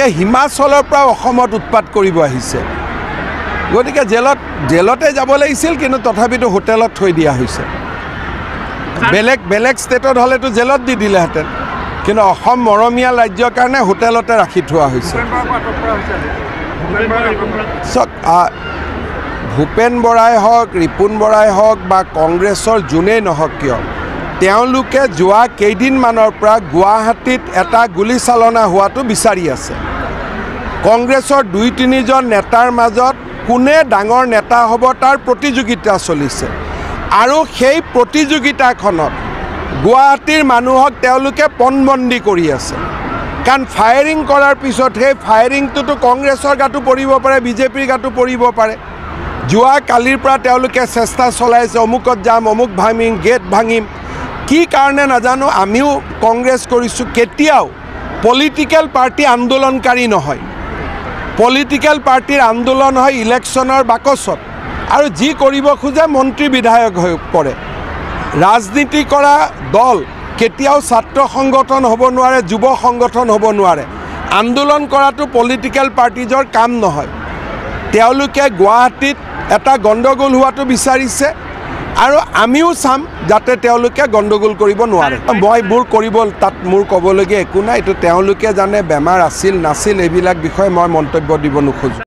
তেওঁলোকে হিমাচলৰ পৰা অসমত উৎপাত কৰিব আহিছে গতিকে জেলতে যাব লাগিছিল কিন্তু তথাপিতো হোটেলত থৈ দিয়া হৈছে বেলেগ ষ্টেটত হ'লেতো জেলত দি দিলেহেঁতেন কিন্তু অসম মৰমীয়া ৰাজ্যৰ কাৰণে হোটেলতে ৰাখি থোৱা হৈছে ভূপেন বৰাই হওক ৰিপুণ বৰাই হওক বা কংগ্ৰেছৰ যোনেই নহওক কিয় তেওঁলোকে যোৱা কেইদিনমানৰ পৰা গুৱাহাটীত এটা গুলীচালনা হোৱাটো বিচাৰি আছে কংগ্ৰেছৰ 2-3জন নেতাৰ মাজত কোনে ডাঙৰ নেতা হ'ব তাৰ প্ৰতিযোগিতা চলিছে আৰু সেই প্ৰতিযোগিতাখনত গুৱাহাটীৰ মানুহক তেওঁলোকে পণবন্দী কৰি আছে কাৰণ ফায়াৰিং কৰাৰ পিছত সেই ফায়াৰিংটোতো কংগ্ৰেছৰ গাতো পৰিব পাৰে বিজেপিৰ গাতো পৰিব পাৰে যোৱা কালিৰ পৰা তেওঁলোকে চেষ্টা চলাইছে অমুকত যাম অমুক ভাঙিম গেট ভাঙিম কি কাৰণে নাজানো আমিও কংগ্ৰেছ কৰিছোঁ কেতিয়াও পলিটিক্যাল পাৰ্টি আন্দোলনকাৰী নহয় পলিটিক্যাল পাৰ্টিৰ আন্দোলন হয় ইলেকশ্যনৰ বাকচত আৰু যি কৰিব খোজে মন্ত্ৰী বিধায়ক হৈ কৰে ৰাজনীতি কৰা দল কেতিয়াও ছাত্ৰ সংগঠন হ'ব নোৱাৰে যুৱ সংগঠন হ'ব নোৱাৰে আন্দোলন কৰাটো পলিটিক্যাল পাৰ্টিজৰ কাম নহয় তেওঁলোকে গুৱাহাটীত এটা গণ্ডগোল হোৱাটো বিচাৰিছে আৰু আমিও চাম যাতে তেওঁলোকে গণ্ডগোল কৰিব নোৱাৰে মই তাত মোৰ ক'বলগীয়া একো নাই এইটো তেওঁলোকে জানে বেমাৰ আছিল নাছিল এইবিলাক বিষয়ে মই মন্তব্য দিব নোখোজো